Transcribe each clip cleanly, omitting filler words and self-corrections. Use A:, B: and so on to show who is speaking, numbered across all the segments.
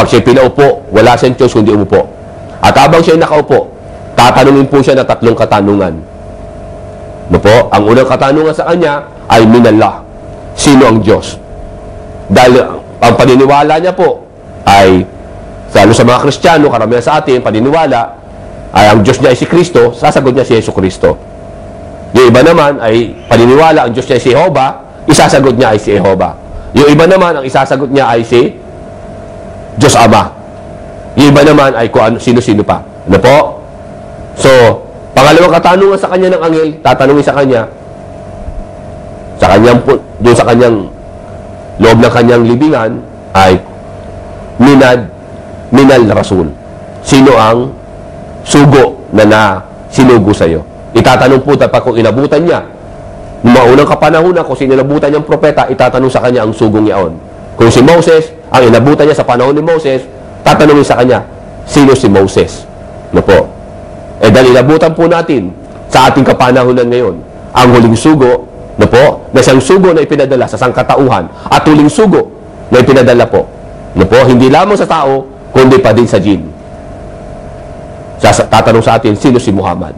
A: Kapag siya pinaupo, wala siyang choice kundi umupo. At habang siya nakaupo, tatanungin po siya na 3 katanungan. No po? Ang unang katanungan sa kanya ay minallah. Sino ang Diyos? Dahil ang paniniwala niya po ay, lalo sa mga Kristiyano, karamihan sa atin, paniniwala ay ang Diyos niya ay si Kristo, sasagot niya si Yesu Kristo. Yung iba naman ay paniniwala ang Diyos niya ay si Jehovah, isasagot niya ay si Jehovah. Yung iba naman, ang isasagot niya ay si Diyos Ama. Yung iba naman ay kung ano, sino-sino pa. Ano po? So, pangalawang katanungan sa kanya ng anghel, tatanungin sa kanya, doon sa kanyang loob ng kanyang libingan, ay minal rasul. Sino ang sugo na sinugo sa iyo? Itatanong po dapat kung inabutan niya. Noong maunang kapanahunan, kung sino inabutan niyang propeta, itatanong sa kanya ang sugong yaon. Kung si Moses, ang inabutan niya sa panahon ni Moses, tatanungin sa kanya, sino si Moses? No po? Dahil inabutan po natin sa ating kapanahunan ngayon, ang huling sugo, no po, na siyang sugo na ipinadala sa sangkatauhan at huling sugo na ipinadala po, no po, hindi lamang sa tao, kundi pa din sa jinn. Tatanong sa atin, sino si Muhammad?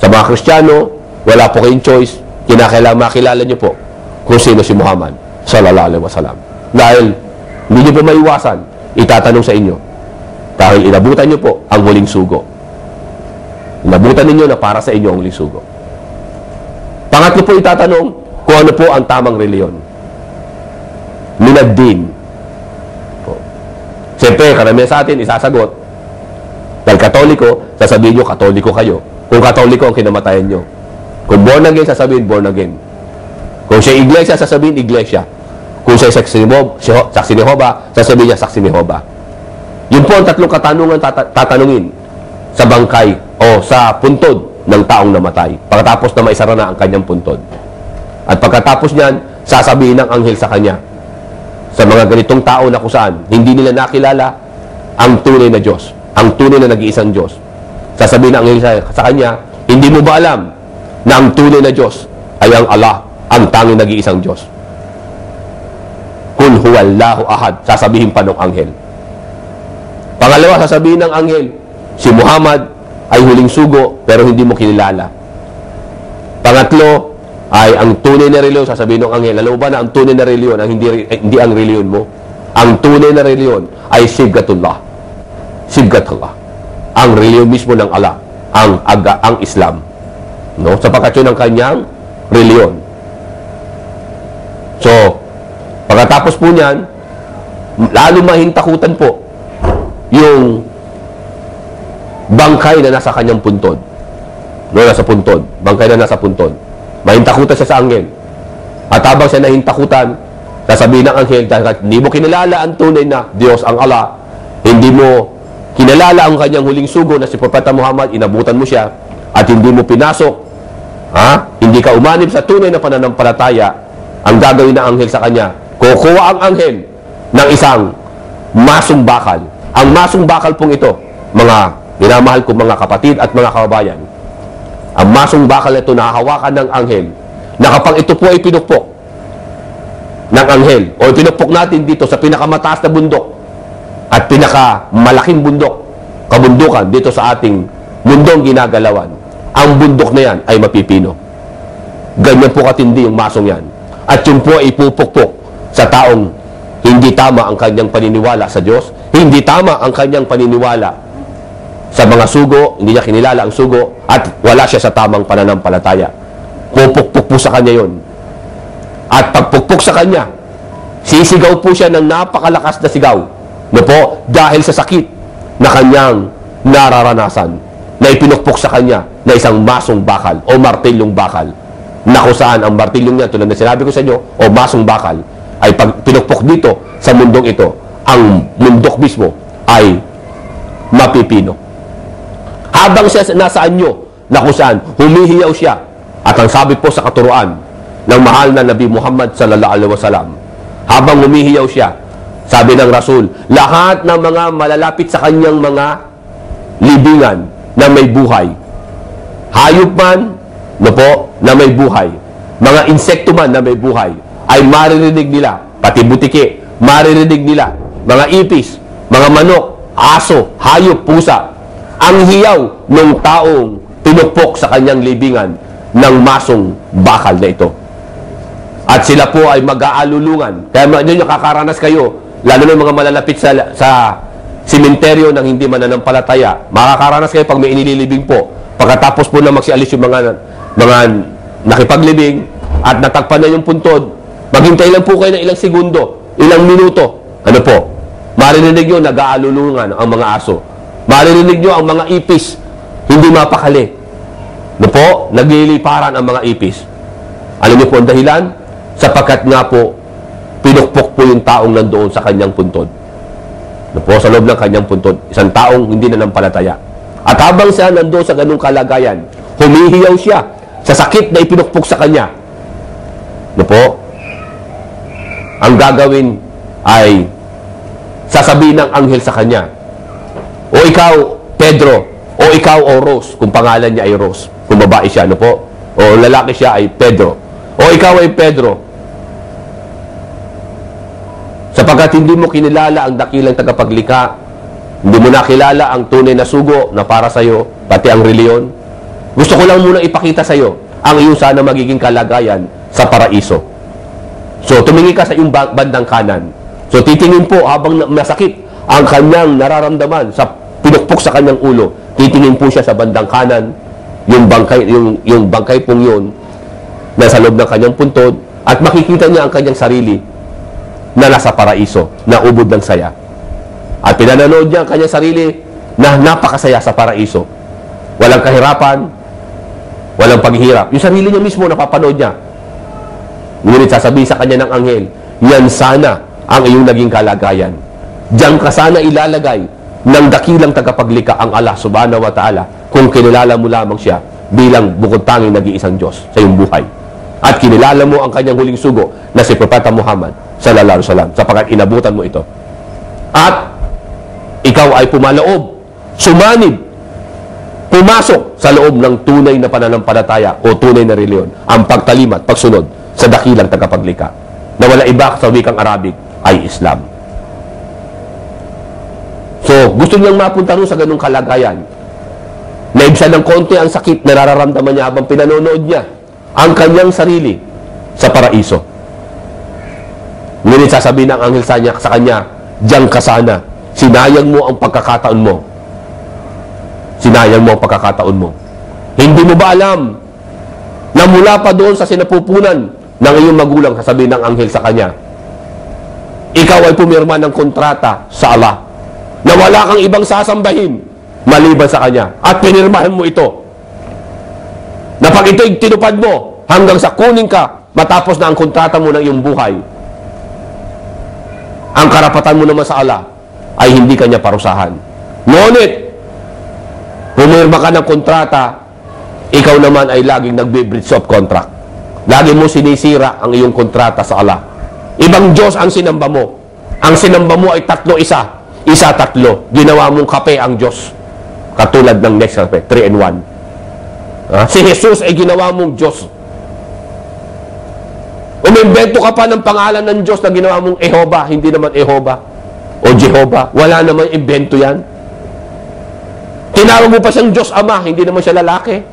A: Sa mga Kristiyano, wala po kayong choice, kinakailangan makilala niyo po kung sino si Muhammad sallallahu alaihi wasallam. Dahil hindi niyo po maiwasan, itatanong sa inyo. Dahil inabutan niyo po ang huling sugo. Inabutan ninyo na para sa inyo ang huling sugo. Pangatlo po itatanong kung ano po ang tamang reliyon. Minad-din. Siyempre, karamihan sa atin, isasagot. Dahil Katoliko, sasabihin nyo, Katoliko kayo. Kung Katoliko ang kinamatayan nyo. Kung born again, sasabihin, born again. Kung siya iglesia, sasabihin, iglesia. Kung siya saksi ni Jehovah, sasabihin niya, saksi ni Jehovah. Yun po ang 3 katanungan tatanungin sa bangkay o sa puntod ng taong namatay. Pagkatapos na maisara na ang kanyang puntod. At pagkatapos niyan, sasabihin ng anghel sa kanya, sa mga ganitong tao na kusaan, hindi nila nakilala ang tunay na Diyos, ang tunay na nag-iisang Diyos. Sasabihin ng anghel sa kanya, hindi mo ba alam na ang tunay na Diyos ay ang Allah, ang tanging nag-iisang Diyos? Kul huwallahu ahad, sasabihin pa ng anghel. Pangalawa, sasabihin ng anghel, si Muhammad ay huling sugo pero hindi mo kilala. Pangatlo, ay ang tunay na reliyon, sasabihin ng anghel, alam mo ba na ang tunay na reliyon ang hindi ang reliyon mo? Ang tunay na reliyon ay Sibgatullah. Sibgatullah. Ang reliyon mismo ng Allah, ang Islam. No? Sapagkat yun ang kanyang reliyon. So, pagkatapos po niyan, lalo mahintakutan po yung bangkay na nasa kanyang puntod. No, nasa puntod. Bangkay na nasa puntod. Mahintakutan siya sa anghel. At habang siya nahintakutan, sasabihin ng anghel, dahil hindi mo kinalala ang tunay na Diyos, ang Allah, hindi mo kinalala ang kanyang huling sugo na si Propeta Muhammad, inabutan mo siya, at hindi mo pinasok, hindi ka umanib sa tunay na pananampalataya, ang gagawin ng anghel sa kanya, kukuha ang anghel ng isang masong bakal. Ang masong bakal pong ito, mga minamahal kong mga kapatid at mga kababayan, ang masong bakal na ito nahahawakan ng anghel, na kapag ito po ay pinukpok ng anghel, o pinukpok natin dito sa pinakamataas na bundok at pinakamalaking bundok, kabundukan dito sa ating mundong ginagalawan, ang bundok na yan ay mapipino. Ganyan po katindi yung masong yan. At yung po ay ipupukpok sa taong hindi tama ang kanyang paniniwala sa Diyos, hindi tama ang kanyang paniniwala sa mga sugo, hindi niya kinilala ang sugo, at wala siya sa tamang pananampalataya. Pupukpok po sa kanya yon. At pagpukpok sa kanya, sisigaw po siya ng napakalakas na sigaw, no po, dahil sa sakit na kanyang nararanasan, na ipinukpok sa kanya na isang masong bakal o martilyong bakal, na kung saan ang martilyong niya, tulad na sinabi ko sa inyo, o masong bakal, ay pag pinukpok dito sa mundong ito, ang mundok mismo ay mapipino. Habang siya nasa anyo, na kung saan humihiyaw siya, at ang sabi po sa katuruan ng mahal na Nabi Muhammad sallallahu alaihi wasallam, habang humihiyaw siya, sabi ng Rasul, lahat ng mga malalapit sa kanyang mga libingan na may buhay, hayop man, no po, na may buhay, mga insekto man na may buhay, ay maririnig nila, pati butiki, maririnig nila mga ipis, mga manok, aso, hayop, pusa, ang hiyaw ng taong pinukpok sa kanyang libingan ng masong bakal na ito. At sila po ay mag-aalulungan. Kaya doon nakakaranas kayo, lalo na mga malalapit sa simenteryo ng hindi mananampalataya. Makakaranas kayo pag may inililibing po. Pagkatapos po na magsialis yung mga nakipaglibing at natagpan na yung puntod, maghintay lang po kayo ng ilang segundo, ilang minuto. Ano po? Maririnig nyo, nag-aalulungan ang mga aso. Maririnig nyo ang mga ipis, hindi mapakali. Ano po? Nagliliparan ang mga ipis. Alam niyo po ang dahilan? Sapagkat nga po, pinukpok po yung taong nandoon sa kanyang puntod. Ano po? Sa loob ng kanyang puntod. Isang taong hindi nanampalataya. At habang siya nandoon sa ganung kalagayan, humihiyaw siya sa sakit na ipinukpok sa kanya. Ano po? Ang gagawin ay sasabihin ng anghel sa kanya, o ikaw, Pedro, o ikaw, o Rose, kung pangalan niya ay Rose, kung babae siya, ano po? O lalaki siya ay Pedro. O ikaw ay Pedro. Sapagkat hindi mo kinilala ang dakilang tagapaglikha, hindi mo nakilala ang tunay na sugo na para sa iyo, pati ang reliyon. Gusto ko lang muna ipakita sa iyo ang iyong sana magiging kalagayan sa paraiso. So, tumingin ka sa iyong bandang kanan. So, titingin po habang masakit ang kanyang nararamdaman sa pinukpok sa kanyang ulo. Titingin po siya sa bandang kanan, yung bangkay pong yun, nasa loob ng kanyang puntod, at makikita niya ang kanyang sarili na nasa paraiso, na ubod ng saya. At pinanonood niya ang kanyang sarili na napakasaya sa paraiso. Walang kahirapan, walang paghihirap. Yung sarili niya mismo napapanood niya. Ngunit sasabihin sa kanya ng anghel, yan sana ang iyong naging kalagayan. Diyan ka sana ilalagay ng dakilang tagapaglikha ang Allah subhanahu wa ta'ala kung kinilala mo lamang siya bilang bukod tanging nag-iisang Diyos sa iyong buhay. At kinilala mo ang kanyang huling sugo na si Propeta Muhammad sallallahu alaihi wasallam sapagkat inabutan mo ito. At ikaw ay pumalaob, sumanib, pumasok sa loob ng tunay na pananampalataya o tunay na reliyon, ang pagtalimat, pagsunod sa dakilang tagapaglikha na wala iba sa wikang Arabic ay Islam. So, gusto niyang mapunta rin sa ganung kalagayan. Naibsan ng konti ang sakit na nararamdaman niya habang pinanonood niya ang kanyang sarili sa paraiso. Ngunit sasabihin ng anghel sa kanya, diyan ka sana. Sinayang mo ang pagkakataon mo. Sinayang mo ang pagkakataon mo. Hindi mo ba alam na mula pa doon sa sinapupunan ng iyong magulang, sasabihin ng anghel sa kanya, ikaw ay pumirma ng kontrata sa Allah na wala kang ibang sasambahin maliban sa kanya. At pinirmahan mo ito. Na pag ito'y tinupad mo hanggang sa kunin ka matapos na ang kontrata mo ng iyong buhay, ang karapatan mo naman sa Allah ay hindi kanya parusahan. Ngunit, pumirma ka ng kontrata, ikaw naman ay laging nagbe-breach of contract. Lagi mo sinisira ang iyong kontrata sa Allah. Ibang Diyos ang sinamba mo. Ang sinamba mo ay tatlo isa. Isa tatlo. Ginawa mong kape ang Diyos. Katulad ng next kape, 3-in-1. Si Jesus ay ginawa mong Diyos. Umimbento ka pa ng pangalan ng Diyos na ginawa mong Ehova, hindi naman Ehova o Jehovah. Wala naman imbento yan. Tinawag mo pa siyang Diyos Ama, hindi naman siya lalaki.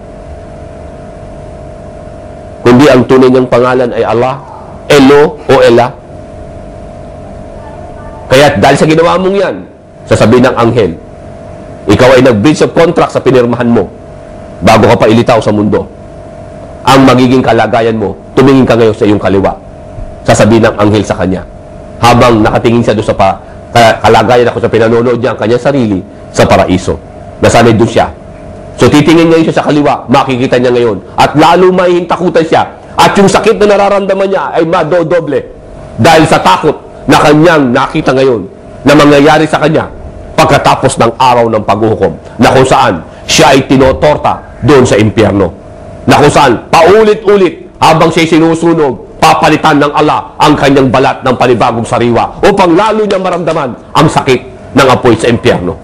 A: Kundi ang tunay niyang pangalan ay Allah, Elo o Ela. Kaya dahil sa ginawa mong yan, sasabihin ng anghel, ikaw ay nag-breach of contract sa pinirmahan mo bago ka pa ilitaw sa mundo. Ang magiging kalagayan mo, tumingin ka ngayon sa iyong kaliwa. Sasabihin ng anghel sa kanya. Habang nakatingin siya doon sa kalagayan ako sa pinanonood niya ang kanyang sarili sa paraiso. Nasanay doon siya. So titingin ngayon siya sa kaliwa, makikita niya ngayon. At lalo mahihintakutan siya. At yung sakit na nararamdaman niya ay madodoble. Dahil sa takot na kanyang nakita ngayon na mangyayari sa kanya pagkatapos ng araw ng paghuhukom. Na kung saan siya ay tinotorta doon sa impyerno. Na kung saan paulit-ulit habang siya sinusunog, papalitan ng Allah ang kanyang balat ng panibagong sariwa upang lalo niya maramdaman ang sakit ng apoy sa impyerno.